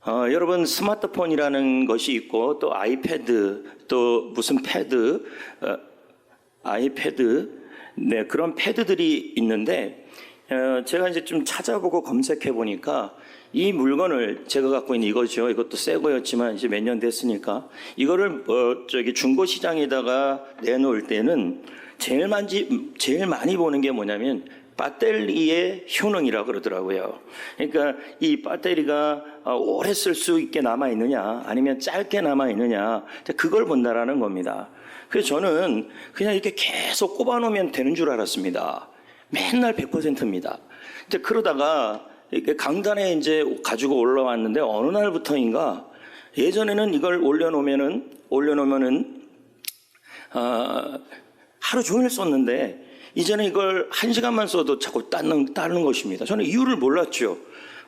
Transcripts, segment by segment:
여러분 스마트폰이라는 것이 있고 또 아이패드 또 무슨 패드 아이패드 네 그런 패드들이 있는데 제가 이제 좀 찾아보고 검색해 보니까 이 물건을 제가 갖고 있는 이거죠. 이것도 새 거였지만 이제 몇 년 됐으니까 이거를 중고 시장에다가 내놓을 때는 제일 많이 보는 게 뭐냐면 배터리의 효능이라고 그러더라고요. 그러니까 이 배터리가 오래 쓸 수 있게 남아 있느냐 아니면 짧게 남아 있느냐 그걸 본다라는 겁니다. 그래서 저는 그냥 이렇게 계속 꼽아놓으면 되는 줄 알았습니다. 맨날 100%입니다. 이제 그러다가 이렇게 강단에 이제 가지고 올라왔는데 어느 날부터인가 예전에는 이걸 올려놓으면은 하루 종일 썼는데 이제는 이걸 1시간만 써도 자꾸 따는 것입니다. 저는 이유를 몰랐죠.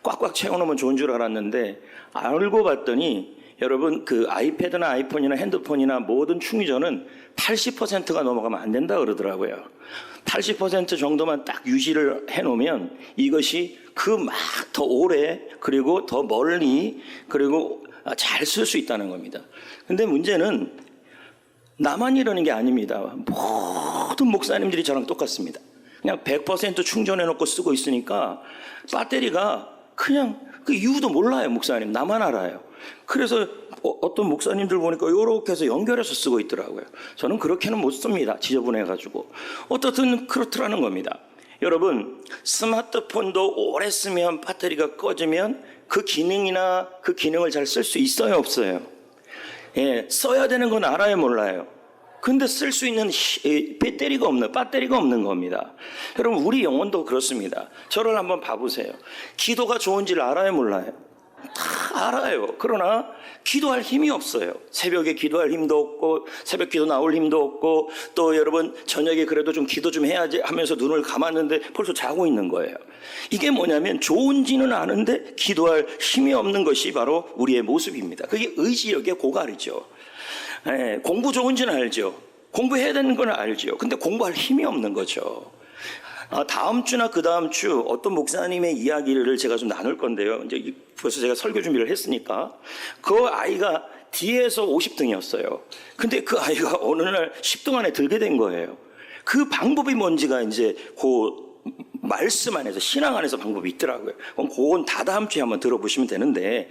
꽉꽉 채워놓으면 좋은 줄 알았는데 알고 봤더니 여러분 그 아이패드나 아이폰이나 핸드폰이나 모든 충전은 80%가 넘어가면 안 된다 그러더라고요. 80% 정도만 딱 유지를 해놓으면 이것이 막 더 오래 그리고 더 멀리 그리고 잘 쓸 수 있다는 겁니다. 근데 문제는 나만 이러는 게 아닙니다. 모든 목사님들이 저랑 똑같습니다. 그냥 100% 충전해놓고 쓰고 있으니까 배터리가 그냥 그 이유도 몰라요. 목사님 나만 알아요. 그래서 어떤 목사님들 보니까 이렇게 해서 연결해서 쓰고 있더라고요. 저는 그렇게는 못 씁니다. 지저분해가지고. 어떻든 그렇더라는 겁니다. 여러분 스마트폰도 오래 쓰면 배터리가 꺼지면 그 기능이나 그 기능을 잘 쓸 수 있어요 없어요? 예, 써야 되는 건 알아요 몰라요? 근데 쓸 수 있는 배터리가 없는 겁니다. 여러분 우리 영혼도 그렇습니다. 저를 한번 봐보세요. 기도가 좋은지를 알아요 몰라요? 다 알아요. 그러나 기도할 힘이 없어요. 새벽에 기도할 힘도 없고 새벽 기도 나올 힘도 없고 또 여러분 저녁에 그래도 좀 기도 좀 해야지 하면서 눈을 감았는데 벌써 자고 있는 거예요. 이게 뭐냐면 좋은지는 아는데 기도할 힘이 없는 것이 바로 우리의 모습입니다. 그게 의지력의 고갈이죠. 네, 공부 좋은지는 알죠. 공부해야 되는 건 알죠. 근데 공부할 힘이 없는 거죠. 다음 주나 그 다음 주 어떤 목사님의 이야기를 제가 좀 나눌 건데요. 이제 벌써 제가 설교 준비를 했으니까 그 아이가 뒤에서 50등이었어요. 근데 그 아이가 어느 날 10등 안에 들게 된 거예요. 그 방법이 뭔지가 이제 그 말씀 안에서 신앙 안에서 방법이 있더라고요. 그럼 그건 다 다음 주에 한번 들어보시면 되는데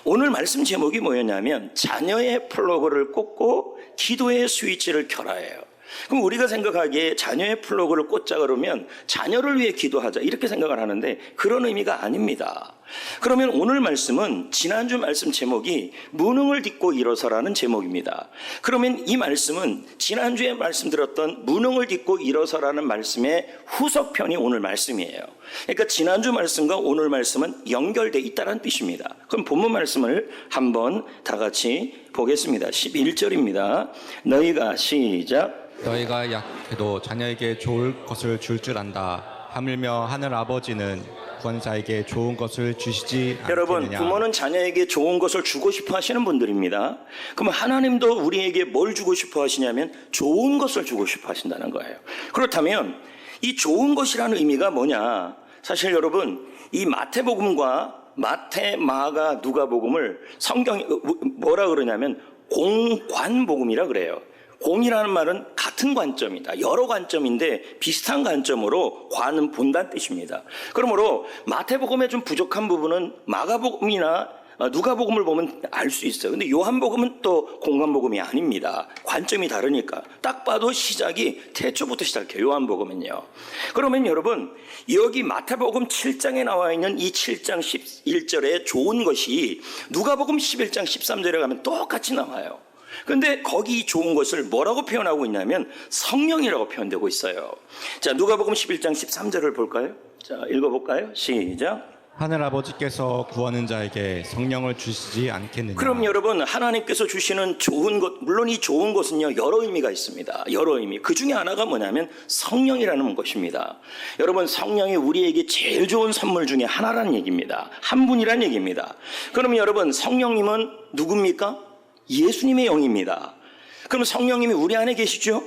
오늘 말씀 제목이 뭐였냐면 자녀의 플러그를 꽂고 기도의 스위치를 켜라예요. 그럼 우리가 생각하기에 자녀의 플러그를 꽂자 그러면 자녀를 위해 기도하자 이렇게 생각을 하는데 그런 의미가 아닙니다. 그러면 오늘 말씀은 지난주 말씀 제목이 무능을 딛고 일어서라는 제목입니다. 그러면 이 말씀은 지난주에 말씀드렸던 무능을 딛고 일어서라는 말씀의 후속편이 오늘 말씀이에요. 그러니까 지난주 말씀과 오늘 말씀은 연결되어 있다는 뜻입니다. 그럼 본문 말씀을 한번 다 같이 보겠습니다. 11절입니다. 너희가 시작. 너희가 약해도 자녀에게 좋을 것을 줄 줄 안다. 하물며 하늘 아버지는 구원자에게 좋은 것을 주시지 않겠느냐. 여러분 부모는 자녀에게 좋은 것을 주고 싶어 하시는 분들입니다. 그럼 하나님도 우리에게 뭘 주고 싶어 하시냐면 좋은 것을 주고 싶어 하신다는 거예요. 그렇다면 이 좋은 것이라는 의미가 뭐냐. 사실 여러분 이 마태복음과 마태, 마가, 누가복음을 성경이 뭐라 그러냐면 공관복음이라 그래요. 공이라는 말은 같은 관점이다. 여러 관점인데 비슷한 관점으로 관은 본다는 뜻입니다. 그러므로 마태복음에 좀 부족한 부분은 마가복음이나 누가복음을 보면 알 수 있어요. 근데 요한복음은 또 공관복음이 아닙니다. 관점이 다르니까. 딱 봐도 시작이 태초부터 시작해요. 요한복음은요. 그러면 여러분 여기 마태복음 7장에 나와 있는 이 7장 11절에 좋은 것이 누가복음 11장 13절에 가면 똑같이 나와요. 근데 거기 좋은 것을 뭐라고 표현하고 있냐면 성령이라고 표현되고 있어요. 자, 누가복음 11장 13절을 볼까요? 자, 읽어볼까요? 시작. 하늘 아버지께서 구하는 자에게 성령을 주시지 않겠느냐. 그럼 여러분 하나님께서 주시는 좋은 것, 물론 이 좋은 것은요 여러 의미가 있습니다. 여러 의미. 그 중에 하나가 뭐냐면 성령이라는 것입니다. 여러분 성령이 우리에게 제일 좋은 선물 중에 하나라는 얘기입니다. 한 분이란 얘기입니다. 그러면 여러분 성령님은 누굽니까? 예수님의 영입니다. 그럼 성령님이 우리 안에 계시죠?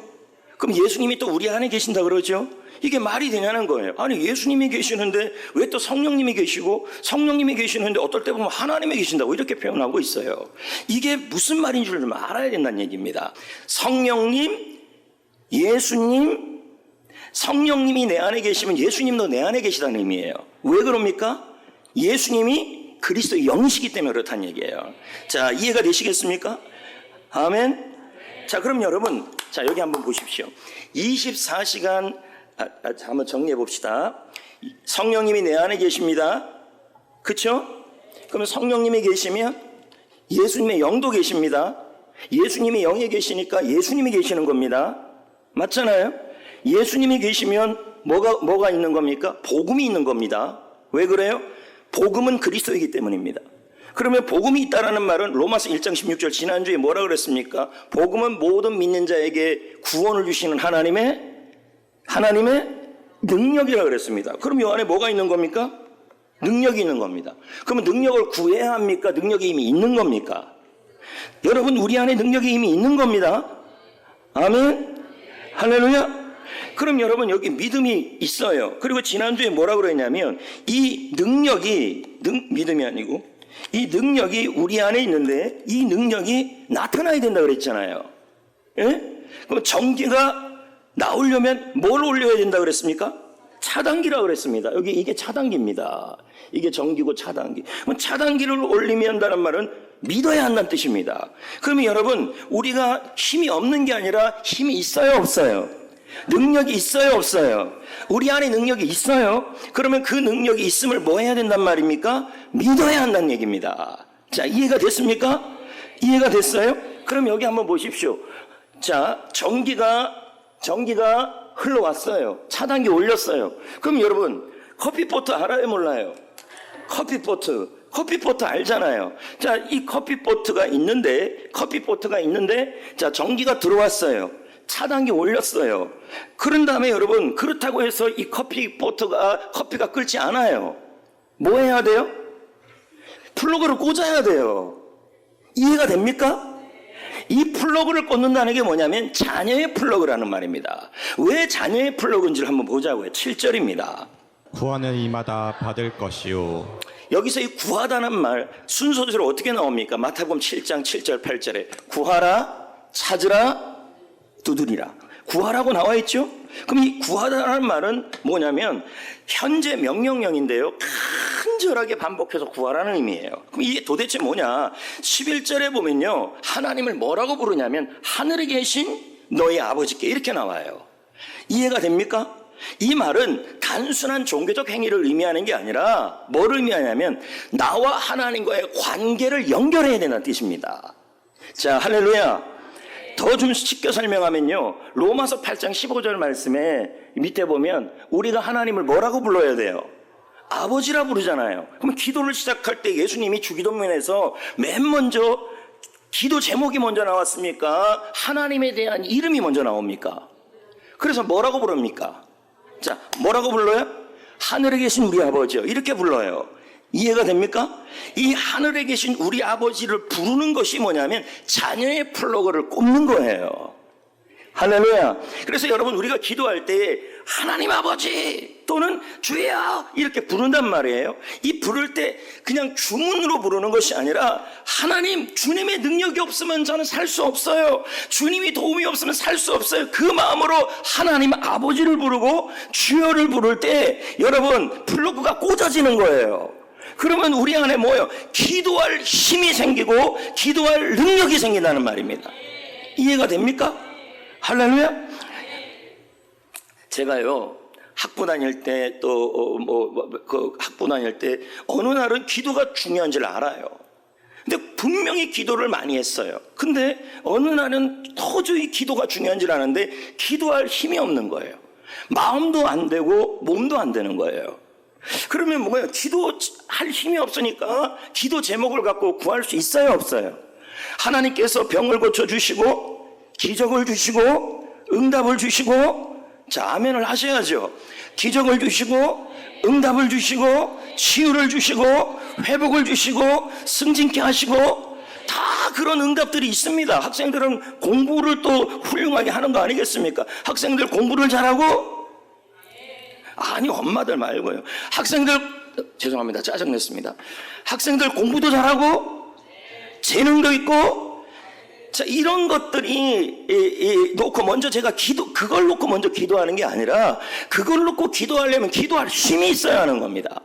그럼 예수님이 또 우리 안에 계신다 그러죠? 이게 말이 되냐는 거예요. 아니 예수님이 계시는데 왜 또 성령님이 계시고 성령님이 계시는데 어떨 때 보면 하나님이 계신다고 이렇게 표현하고 있어요. 이게 무슨 말인 줄 좀 알아야 된다는 얘기입니다. 성령님, 예수님, 성령님이 내 안에 계시면 예수님도 내 안에 계시다는 의미예요. 왜 그럽니까? 예수님이 그리스도의 영이시기 때문에 그렇다는 얘기예요. 자, 이해가 되시겠습니까? 아멘. 자, 그럼 여러분, 자 여기 한번 보십시오. 24시간 한번 정리해 봅시다. 성령님이 내 안에 계십니다. 그렇죠? 그러면 성령님이 계시면 예수님의 영도 계십니다. 예수님이 영에 계시니까 예수님이 계시는 겁니다. 맞잖아요? 예수님이 계시면 뭐가 있는 겁니까? 복음이 있는 겁니다. 왜 그래요? 복음은 그리스도이기 때문입니다. 그러면 복음이 있다라는 말은 로마서 1장 16절 지난주에 뭐라 그랬습니까? 복음은 모든 믿는 자에게 구원을 주시는 하나님의 능력이라고 그랬습니다. 그럼 이 안에 뭐가 있는 겁니까? 능력이 있는 겁니다. 그러면 능력을 구해야 합니까? 능력이 이미 있는 겁니까? 여러분, 우리 안에 능력이 이미 있는 겁니다. 아멘. 할렐루야. 그럼 여러분 여기 믿음이 있어요. 그리고 지난주에 뭐라고 그랬냐면 이 능력이 믿음이 아니고 이 능력이 우리 안에 있는데 이 능력이 나타나야 된다고 그랬잖아요. 예? 그럼 전기가 나오려면 뭘 올려야 된다고 그랬습니까? 차단기라고 그랬습니다. 여기 이게 차단기입니다. 이게 전기고 차단기. 그럼 차단기를 올리면 한다는 말은 믿어야 한다는 뜻입니다. 그러면 여러분 우리가 힘이 없는 게 아니라 힘이 있어요 없어요? 능력이 있어요 없어요? 우리 안에 능력이 있어요. 그러면 그 능력이 있음을 뭐 해야 된단 말입니까? 믿어야 한다는 얘기입니다. 자, 이해가 됐습니까? 이해가 됐어요? 그럼 여기 한번 보십시오. 자, 전기가 흘러왔어요. 차단기 올렸어요. 그럼 여러분 커피포트 알아요 몰라요? 커피포트 알잖아요. 자, 이 커피포트가 있는데 자, 전기가 들어왔어요. 차단기 올렸어요. 그런 다음에 여러분 그렇다고 해서 이 커피가 끓지 않아요. 뭐 해야 돼요? 플러그를 꽂아야 돼요. 이해가 됩니까? 이 플러그를 꽂는다는 게 뭐냐면 자녀의 플러그라는 말입니다. 왜 자녀의 플러그인지를 한번 보자고요. 7절입니다. 구하는 이마다 받을 것이요. 여기서 이 구하다는 말 순서대로 어떻게 나옵니까? 마태복음 7장 7절 8절에 구하라, 찾으라, 두드리라. 구하라고 나와 있죠? 그럼 이 구하다라는 말은 뭐냐면 현재 명령형인데요. 간절하게 반복해서 구하라는 의미예요. 그럼 이게 도대체 뭐냐? 11절에 보면요. 하나님을 뭐라고 부르냐면 하늘에 계신 너희 아버지께 이렇게 나와요. 이해가 됩니까? 이 말은 단순한 종교적 행위를 의미하는 게 아니라 뭘 의미하냐면 나와 하나님과의 관계를 연결해야 된다는 뜻입니다. 자, 할렐루야. 더 좀 쉽게 설명하면요. 로마서 8장 15절 말씀에 밑에 보면 우리가 하나님을 뭐라고 불러야 돼요? 아버지라 부르잖아요. 그럼 기도를 시작할 때 예수님이 주기도문에서 맨 먼저 기도 제목이 먼저 나왔습니까? 하나님에 대한 이름이 먼저 나옵니까? 그래서 뭐라고 부릅니까? 자, 뭐라고 불러요? 하늘에 계신 우리 아버지요. 이렇게 불러요. 이해가 됩니까? 이 하늘에 계신 우리 아버지를 부르는 것이 뭐냐면 자녀의 플러그를 꼽는 거예요. 할렐루야. 그래서 여러분 우리가 기도할 때 하나님 아버지 또는 주여 이렇게 부른단 말이에요. 이 부를 때 그냥 주문으로 부르는 것이 아니라 하나님, 주님의 능력이 없으면 저는 살 수 없어요. 주님이 도움이 없으면 살 수 없어요. 그 마음으로 하나님 아버지를 부르고 주여를 부를 때 여러분 플러그가 꽂아지는 거예요. 그러면 우리 안에 뭐예요? 기도할 힘이 생기고 기도할 능력이 생긴다는 말입니다. 이해가 됩니까? 할렐루야. 제가요 학부 다닐 때 또 학부 다닐 때 어느 날은 기도가 중요한지를 알아요. 근데 분명히 기도를 많이 했어요. 근데 어느 날은 도저히 기도가 중요한지를 아는데 기도할 힘이 없는 거예요. 마음도 안 되고 몸도 안 되는 거예요. 그러면 뭐예요? 기도할 힘이 없으니까 기도 제목을 갖고 구할 수 있어요 없어요? 하나님께서 병을 고쳐주시고 기적을 주시고 응답을 주시고 자 아멘을 하셔야죠. 기적을 주시고 응답을 주시고 치유를 주시고 회복을 주시고 승진케 하시고 다 다 그런 응답들이 있습니다. 학생들은 공부를 또 훌륭하게 하는 거 아니겠습니까? 학생들 공부를 잘하고? 아니, 엄마들 말고요. 학생들, 죄송합니다. 짜증냈습니다. 학생들 공부도 잘하고, 재능도 있고, 자, 이런 것들이 놓고 먼저 제가 그걸 놓고 먼저 기도하는 게 아니라, 그걸 놓고 기도하려면 기도할 힘이 있어야 하는 겁니다.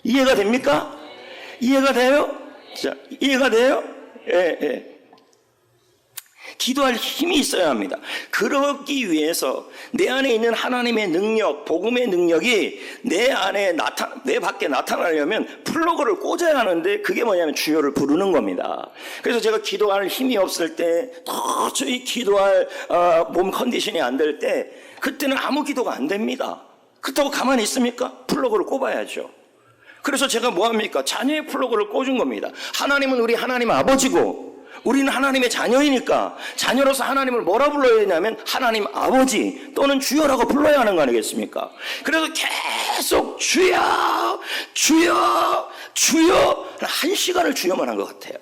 이해가 됩니까? 이해가 돼요? 자, 이해가 돼요? 예. 기도할 힘이 있어야 합니다. 그러기 위해서 내 안에 있는 하나님의 능력, 복음의 능력이 내 밖에 나타나려면 플러그를 꽂아야 하는데, 그게 뭐냐면 주여를 부르는 겁니다. 그래서 제가 기도할 힘이 없을 때, 도저히 기도할 몸 컨디션이 안 될 때, 그때는 아무 기도가 안 됩니다. 그렇다고 가만히 있습니까? 플러그를 꼽아야죠. 그래서 제가 뭐합니까? 자녀의 플러그를 꽂은 겁니다. 하나님은 우리 하나님 아버지고, 우리는 하나님의 자녀이니까 자녀로서 하나님을 뭐라 불러야 되냐면 하나님 아버지 또는 주여라고 불러야 하는 거 아니겠습니까? 그래서 계속 주여 주여 주여, 1시간을 주여만 한 것 같아요.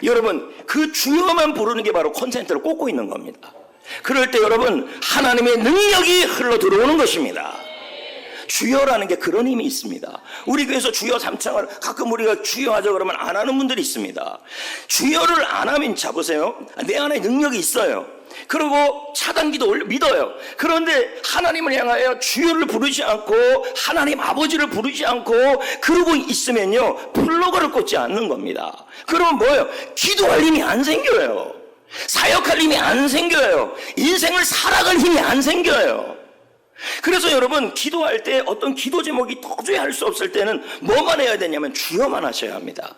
여러분, 그 주여만 부르는 게 바로 콘센트를 꽂고 있는 겁니다. 그럴 때 여러분, 하나님의 능력이 흘러 들어오는 것입니다. 주여라는 게 그런 힘이 있습니다. 우리 교회에서 주여 삼창을 가끔 우리가 주여 하자 그러면 안 하는 분들이 있습니다. 주여를 안 하면, 잡으세요, 내 안에 능력이 있어요. 그리고 차단기도 믿어요. 그런데 하나님을 향하여 주여를 부르지 않고 하나님 아버지를 부르지 않고 그러고 있으면요, 플러그를 꽂지 않는 겁니다. 그러면 뭐예요? 기도할 힘이 안 생겨요. 사역할 힘이 안 생겨요. 인생을 살아갈 힘이 안 생겨요. 그래서 여러분, 기도할 때 어떤 기도 제목이 도저히 할 수 없을 때는 뭐만 해야 되냐면 주여만 하셔야 합니다.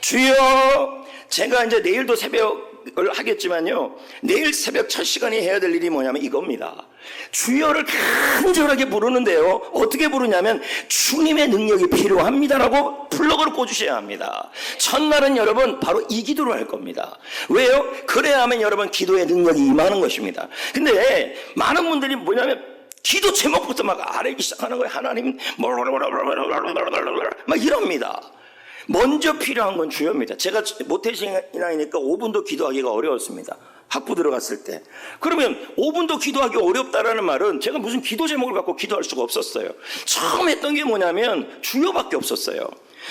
주여, 제가 이제 내일도 새벽을 하겠지만요, 내일 새벽 첫 시간에 해야 될 일이 뭐냐면 이겁니다. 주여를 간절하게 부르는데요, 어떻게 부르냐면 주님의 능력이 필요합니다라고 플러그를 꽂으셔야 합니다. 첫날은 여러분 바로 이 기도를 할 겁니다. 왜요? 그래야 하면 여러분 기도의 능력이 임하는 것입니다. 근데 많은 분들이 뭐냐면 기도 제목부터 막 아래기 시작하는 거예요. 하나님 막 이럽니다. 먼저 필요한 건 주여입니다. 제가 모태신앙이니까 5분도 기도하기가 어려웠습니다. 학부 들어갔을 때. 그러면 5분도 기도하기 어렵다라는 말은 제가 무슨 기도 제목을 갖고 기도할 수가 없었어요. 처음 했던 게 뭐냐면 주여밖에 없었어요.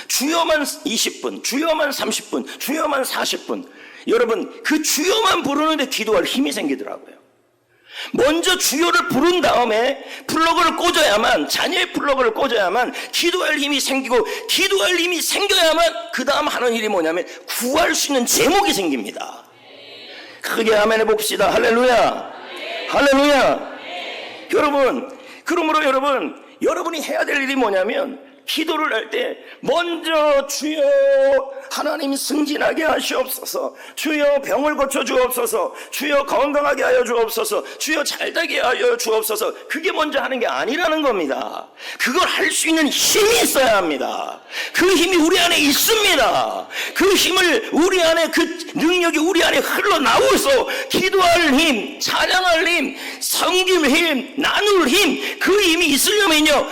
주여만 20분, 주여만 30분, 주여만 40분. 여러분, 그 주여만 부르는데 기도할 힘이 생기더라고요. 먼저 주여를 부른 다음에 플러그를 꽂아야만, 자녀의 플러그를 꽂아야만 기도할 힘이 생기고, 기도할 힘이 생겨야만 그 다음 하는 일이 뭐냐면 구할 수 있는 제목이 생깁니다. 크게 아멘 해봅시다. 할렐루야, 할렐루야. 여러분, 그러므로 여러분이 해야 될 일이 뭐냐면 기도를 할 때 먼저 주여 하나님 승진하게 하시옵소서, 주여 병을 고쳐 주옵소서, 주여 건강하게 하여 주옵소서, 주여 잘되게 하여 주옵소서, 그게 먼저 하는 게 아니라는 겁니다. 그걸 할 수 있는 힘이 있어야 합니다. 그 힘이 우리 안에 있습니다. 그 힘을, 우리 안에 그 능력이 우리 안에 흘러나오서 기도할 힘, 찬양할 힘, 섬김 힘, 나눌 힘, 그 힘이 있으려면요,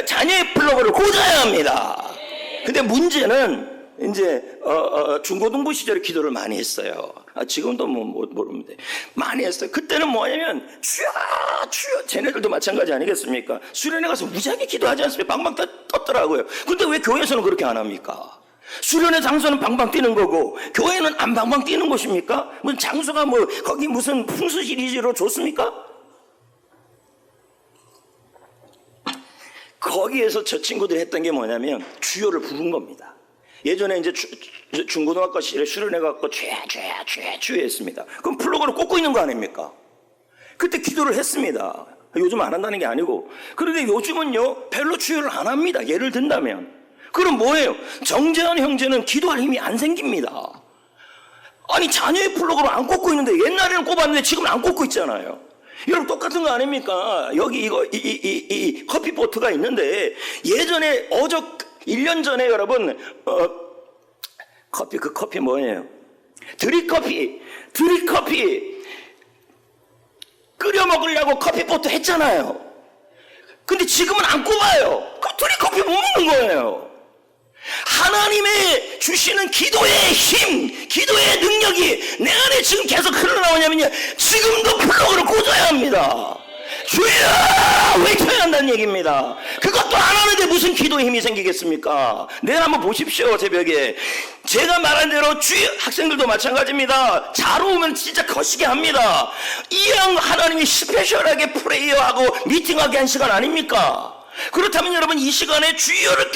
자녀의 플러그를 꽂아야 합니다. 근데 문제는 이제 중고등부 시절에 기도를 많이 했어요. 지금도 모르는데 많이 했어요. 그때는 뭐냐면 주여 주여, 쟤네들도 마찬가지 아니겠습니까? 수련회 가서 무지하게 기도하지 않습니까? 방방 떴더라고요. 근데 왜 교회에서는 그렇게 안 합니까? 수련회 장소는 방방 뛰는 거고 교회는 안 방방 뛰는 것입니까? 무슨 장소가 거기 무슨 풍수 시리즈로 좋습니까? 거기에서 저 친구들이 했던 게 뭐냐면 주여를 부른 겁니다. 예전에 이제 중고등학교 시절에 수련회 갖고 주여 했습니다. 그럼 플러그를 꽂고 있는 거 아닙니까? 그때 기도를 했습니다. 요즘 안 한다는 게 아니고. 그런데 요즘은요, 별로 주여를 안 합니다. 예를 든다면. 그럼 뭐예요? 정재환 형제는 기도할 힘이 안 생깁니다. 아니, 자녀의 플러그를 안 꽂고 있는데, 옛날에는 꼽았는데 지금은 안 꽂고 있잖아요. 여러분, 똑같은 거 아닙니까? 여기 이 커피포트가 있는데, 예전에 1년 전에 여러분, 그 커피 뭐예요? 드립커피 끓여 먹으려고 커피포트 했잖아요. 근데 지금은 안 꼽아요. 그 드립커피 못 먹는 거예요. 하나님의 주시는 기도의 힘, 내 안에 지금 계속 흘러나오냐면요, 지금도 플러그를 꽂아야 합니다. 주여 외쳐야 한다는 얘기입니다. 그것도 안 하는데 무슨 기도의 힘이 생기겠습니까? 내일 한번 보십시오. 새벽에 제가 말한 대로 주여, 학생들도 마찬가지입니다. 자러 오면 진짜 거시게 합니다. 이왕 하나님이 스페셜하게 프레이어하고 미팅하게 한 시간 아닙니까? 그렇다면 여러분, 이 시간에 주여를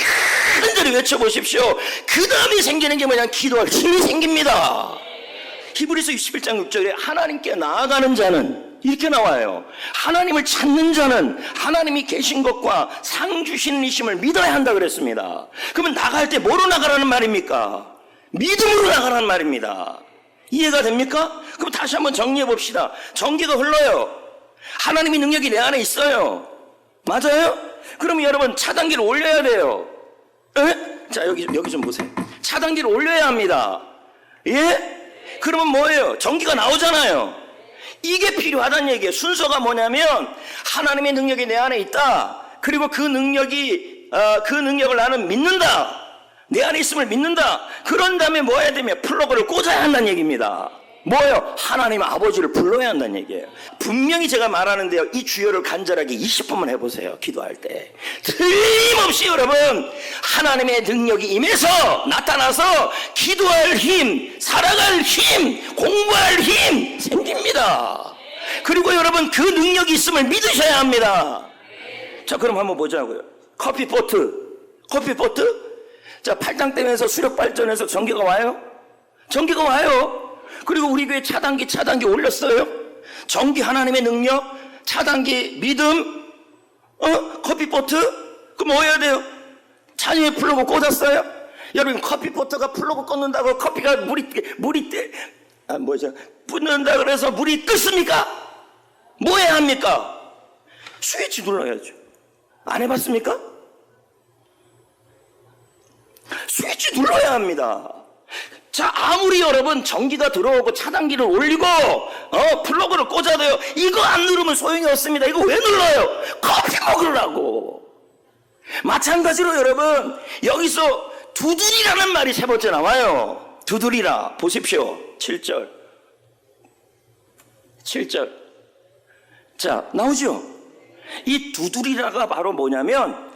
간절히 외쳐보십시오. 그 다음에 생기는 게 뭐냐, 기도할 힘이 생깁니다. 히브리서 61장 6절에 하나님께 나아가는 자는 이렇게 나와요. 하나님을 찾는 자는 하나님이 계신 것과 상 주시는 이심을 믿어야 한다 그랬습니다. 그러면 나갈 때 뭐로 나가라는 말입니까? 믿음으로 나가라는 말입니다. 이해가 됩니까? 그럼 다시 한번 정리해 봅시다. 전기가 흘러요. 하나님의 능력이 내 안에 있어요. 맞아요? 그러면 여러분, 차단기를 올려야 돼요. 에? 자, 여기 좀 보세요. 차단기를 올려야 합니다. 예? 그러면 뭐예요? 전기가 나오잖아요. 이게 필요하다는 얘기예요. 순서가 뭐냐면, 하나님의 능력이 내 안에 있다. 그리고 그 능력을 나는 믿는다. 내 안에 있음을 믿는다. 그런 다음에 뭐 해야 되면 플러그를 꽂아야 한다는 얘기입니다. 뭐예요? 하나님 아버지를 불러야 한다는 얘기예요. 분명히 제가 말하는데요, 이 주여를 간절하게 20번만 해보세요. 기도할 때 틀림없이 여러분, 하나님의 능력이 임해서 나타나서 기도할 힘, 살아갈 힘, 공부할 힘 생깁니다. 그리고 여러분, 그 능력이 있음을 믿으셔야 합니다. 자, 그럼 한번 보자고요. 커피포트. 자, 팔당댐에서 수력발전해서 전기가 와요? 전기가 와요. 그리고 우리 교회 차단기 올렸어요. 전기 하나님의 능력, 차단기 믿음, 커피포트. 그럼 뭐 해야 돼요? 자녀의 플러그 꽂았어요. 여러분, 커피포트가 플러그 꽂는다고 커피가 붙는다 그래서 물이 끓습니까? 뭐 해야 합니까? 스위치 눌러야죠. 안 해봤습니까? 스위치 눌러야 합니다. 자, 아무리 여러분 전기가 들어오고 차단기를 올리고 플러그를 꽂아도요, 이거 안 누르면 소용이 없습니다. 이거 왜 눌러요? 커피 먹으려고. 마찬가지로 여러분, 여기서 두드리라는 말이 세 번째 나와요. 두드리라. 보십시오. 7절. 자, 나오죠? 이 두드리라가 바로 뭐냐면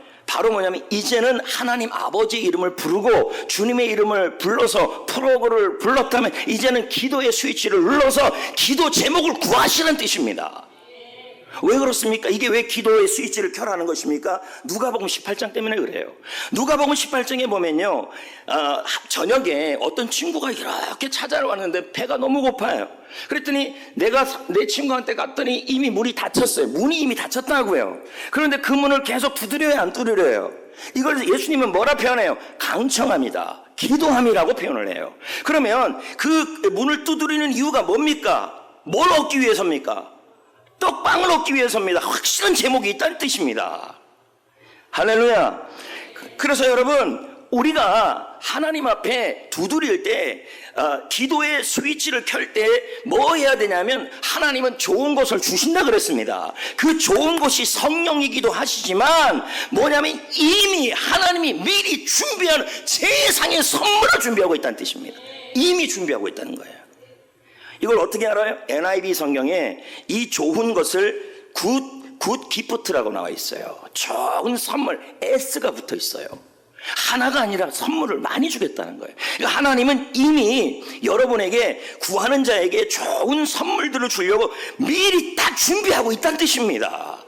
이제는 하나님 아버지의 이름을 부르고 주님의 이름을 불러서 플러그를 불렀다면 이제는 기도의 스위치를 눌러서 기도 제목을 구하시는 뜻입니다. 왜 그렇습니까? 이게 왜 기도의 스위치를 켜라는 것입니까? 누가복음 18장 때문에 그래요. 누가복음 18장에 보면요, 저녁에 어떤 친구가 이렇게 찾아왔는데 배가 너무 고파요. 그랬더니 내가 내 친구한테 갔더니 이미 문이 닫혔어요. 문이 이미 닫혔다고요. 그런데 그 문을 계속 두드려요, 안 두드려요? 이걸 예수님은 뭐라 표현해요? 강청함이다, 기도함이라고 표현을 해요. 그러면 그 문을 두드리는 이유가 뭡니까? 뭘 얻기 위해서입니까? 떡빵을 얻기 위해서입니다. 확실한 제목이 있다는 뜻입니다. 할렐루야. 그래서 여러분, 우리가 하나님 앞에 두드릴 때 기도의 스위치를 켤 때 뭐 해야 되냐면, 하나님은 좋은 것을 주신다 그랬습니다. 그 좋은 것이 성령이기도 하시지만 뭐냐면 이미 하나님이 미리 준비하는 세상의 선물을 준비하고 있다는 뜻입니다. 이미 준비하고 있다는 거예요. 이걸 어떻게 알아요? NIV 성경에 이 좋은 것을 굿 기프트라고 나와 있어요. 좋은 선물, S가 붙어 있어요. 하나가 아니라 선물을 많이 주겠다는 거예요. 그러니까 하나님은 이미 여러분에게, 구하는 자에게 좋은 선물들을 주려고 미리 딱 준비하고 있다는 뜻입니다.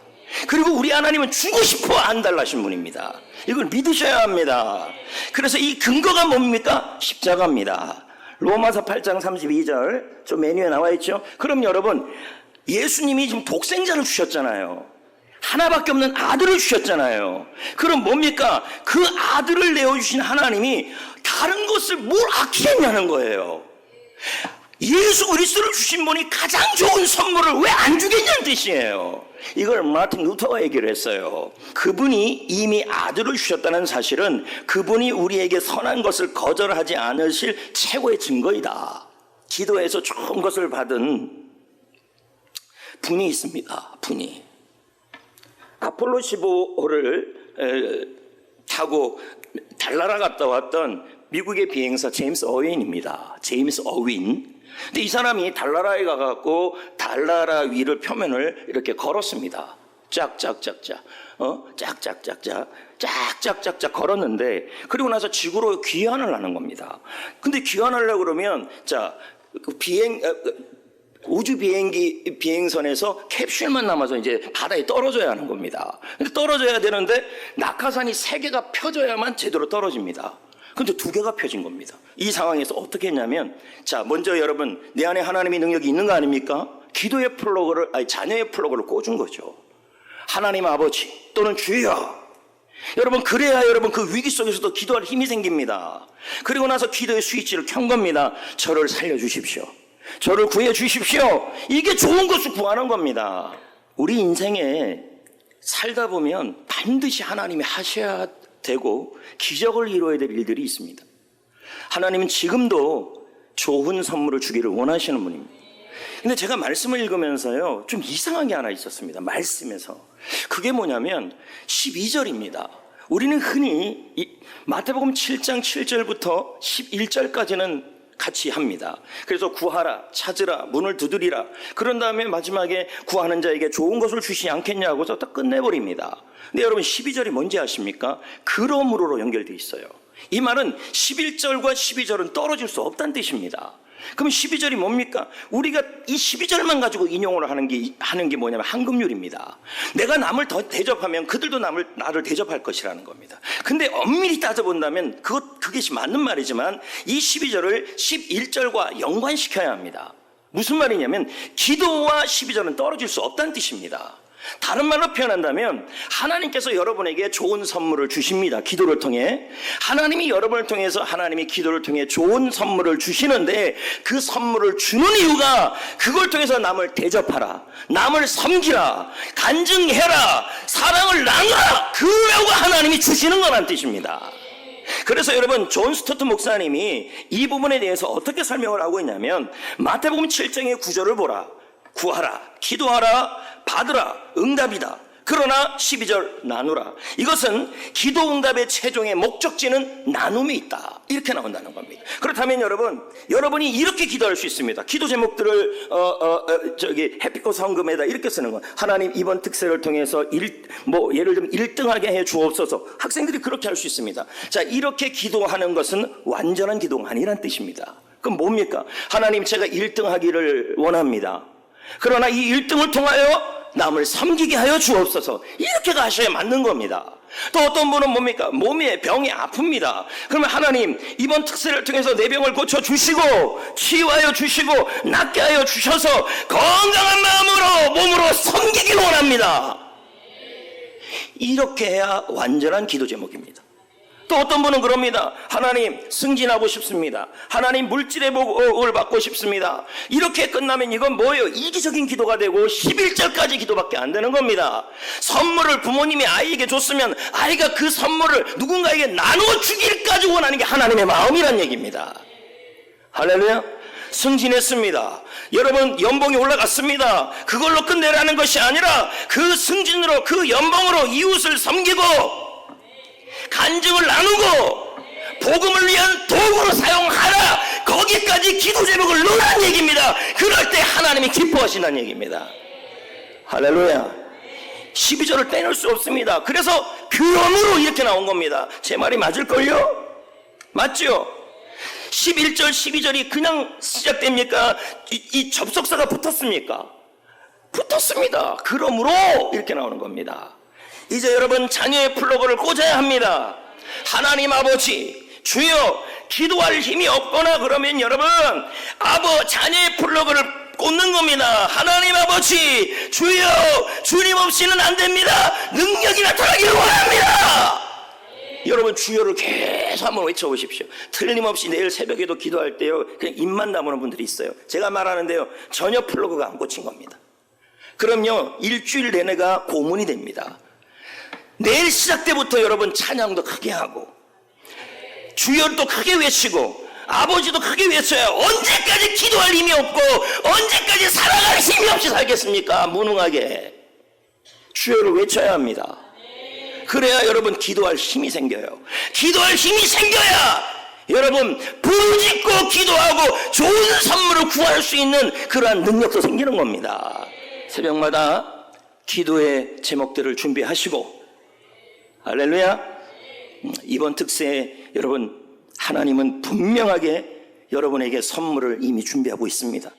그리고 우리 하나님은 주고 싶어 안 달라신 분입니다. 이걸 믿으셔야 합니다. 그래서 이 근거가 뭡니까? 십자가입니다. 로마서 8장 32절 저 메뉴에 나와 있죠. 그럼 여러분, 예수님이 지금 독생자를 주셨잖아요. 하나밖에 없는 아들을 주셨잖아요. 그럼 뭡니까? 그 아들을 내어주신 하나님이 다른 것을 뭘 아끼겠냐는 거예요. 예수 그리스도를 주신 분이 가장 좋은 선물을 왜 안 주겠냐는 뜻이에요. 이걸 마틴 루터가 얘기를 했어요. 그분이 이미 아들을 주셨다는 사실은 그분이 우리에게 선한 것을 거절하지 않으실 최고의 증거이다. 기도에서 좋은 것을 받은 분이 있습니다. 분이 아폴로 15호를 타고 달나라 갔다 왔던 미국의 비행사 제임스 어윈입니다. 제임스 어윈. 근데 이 사람이 달나라에 가갖고 달나라 위를 표면을 이렇게 걸었습니다. 짝짝짝짝, 짝짝짝짝 걸었는데, 그리고 나서 지구로 귀환을 하는 겁니다. 근데 귀환하려고 그러면, 우주 비행선에서 캡슐만 남아서 이제 바다에 떨어져야 하는 겁니다. 근데 떨어져야 되는데 낙하산이 3개가 펴져야만 제대로 떨어집니다. 근데 2개가 펴진 겁니다. 이 상황에서 어떻게 했냐면, 먼저 여러분, 내 안에 하나님의 능력이 있는 거 아닙니까? 기도의 자녀의 플러그를 꽂은 거죠. 하나님 아버지 또는 주여. 여러분, 그래야 여러분 그 위기 속에서도 기도할 힘이 생깁니다. 그리고 나서 기도의 스위치를 켠 겁니다. 저를 살려주십시오. 저를 구해 주십시오. 이게 좋은 것을 구하는 겁니다. 우리 인생에 살다 보면 반드시 하나님이 하셔야 되고 기적을 이루어야 될 일들이 있습니다. 하나님은 지금도 좋은 선물을 주기를 원하시는 분입니다. 근데 제가 말씀을 읽으면서요, 좀 이상한 게 하나 있었습니다. 말씀에서. 그게 뭐냐면 12절입니다. 우리는 흔히 마태복음 7장 7절부터 11절까지는 같이 합니다. 그래서 구하라, 찾으라, 문을 두드리라. 그런 다음에 마지막에 구하는 자에게 좋은 것을 주시지 않겠냐고 해서 딱 끝내버립니다. 근데 여러분 12절이 뭔지 아십니까? 그러므로로 연결되어 있어요. 이 말은 11절과 12절은 떨어질 수 없다는 뜻입니다. 그럼 12절이 뭡니까? 우리가 이 12절만 가지고 인용을 하는 게 뭐냐면 한금률입니다. 내가 남을 더 대접하면 그들도 나를 대접할 것이라는 겁니다. 근데 엄밀히 따져본다면 그게 맞는 말이지만 이 12절을 11절과 연관시켜야 합니다. 무슨 말이냐면 기도와 12절은 떨어질 수 없다는 뜻입니다. 다른 말로 표현한다면 하나님께서 여러분에게 좋은 선물을 주십니다. 기도를 통해. 하나님이 여러분을 통해서 하나님이 기도를 통해 좋은 선물을 주시는데 그 선물을 주는 이유가 그걸 통해서 남을 대접하라, 남을 섬기라, 간증해라, 사랑을 나누라, 그러고 하나님이 주시는 거란 뜻입니다. 그래서 여러분 존 스토트 목사님이 이 부분에 대해서 어떻게 설명을 하고 있냐면 마태복음 7장의 9절을 보라. 구하라, 기도하라, 받으라, 응답이다. 그러나 12절 나누라. 이것은 기도 응답의 최종의 목적지는 나눔이 있다. 이렇게 나온다는 겁니다. 그렇다면 여러분이 이렇게 기도할 수 있습니다. 기도 제목들을 해피코 성금에다 이렇게 쓰는 건 하나님 이번 특세를 통해서 예를 들면 1등하게 해 주옵소서. 학생들이 그렇게 할 수 있습니다. 이렇게 기도하는 것은 완전한 기도가 아니란 뜻입니다. 그럼 뭡니까? 하나님 제가 1등하기를 원합니다. 그러나 이 1등을 통하여 남을 섬기게 하여 주옵소서. 이렇게 가셔야 맞는 겁니다. 또 어떤 분은 뭡니까? 몸에 병이 아픕니다. 그러면 하나님 이번 특세를 통해서 내 병을 고쳐주시고 치유하여 주시고 낫게 하여 주셔서 건강한 마음으로 몸으로 섬기길 원합니다. 이렇게 해야 완전한 기도 제목입니다. 또 어떤 분은 그럽니다. 하나님 승진하고 싶습니다. 하나님 물질의 복을 받고 싶습니다. 이렇게 끝나면 이건 뭐예요? 이기적인 기도가 되고 11절까지 기도밖에 안 되는 겁니다. 선물을 부모님이 아이에게 줬으면 아이가 그 선물을 누군가에게 나누어 주기까지 원하는 게 하나님의 마음이란 얘기입니다. 할렐루야. 승진했습니다. 여러분 연봉이 올라갔습니다. 그걸로 끝내라는 것이 아니라 그 승진으로 그 연봉으로 이웃을 섬기고 간증을 나누고 복음을 위한 도구로 사용하라. 거기까지 기도 제목을 넣으라는 얘기입니다. 그럴 때 하나님이 기뻐하신다는 얘기입니다. 할렐루야. 12절을 빼놓을 수 없습니다. 그래서 그러므로 이렇게 나온 겁니다. 제 말이 맞을걸요? 맞죠? 11절 12절이 그냥 시작됩니까? 이 접속사가 붙었습니까? 붙었습니다. 그러므로 이렇게 나오는 겁니다. 이제 여러분 자녀의 플러그를 꽂아야 합니다. 하나님 아버지 주여. 기도할 힘이 없거나 그러면 여러분 자녀의 플러그를 꽂는 겁니다. 하나님 아버지 주여. 주님 없이는 안 됩니다. 능력이 나타나기를 원합니다. 여러분 주여를 계속 한번 외쳐보십시오. 틀림없이 내일 새벽에도 기도할 때요 그냥 입만 다무는 분들이 있어요. 제가 말하는데요 전혀 플러그가 안 꽂힌 겁니다. 그럼요 일주일 내내가 고문이 됩니다. 내일 시작 때부터 여러분 찬양도 크게 하고 주여도 크게 외치고 아버지도 크게 외쳐야 언제까지 기도할 힘이 없고 언제까지 살아갈 힘이 없이 살겠습니까? 무능하게 주여를 외쳐야 합니다. 그래야 여러분 기도할 힘이 생겨요. 기도할 힘이 생겨야 여러분 부르짖고 기도하고 좋은 선물을 구할 수 있는 그러한 능력도 생기는 겁니다. 새벽마다 기도의 제목들을 준비하시고, 할렐루야, 이번 특세에 여러분 하나님은 분명하게 여러분에게 선물을 이미 준비하고 있습니다.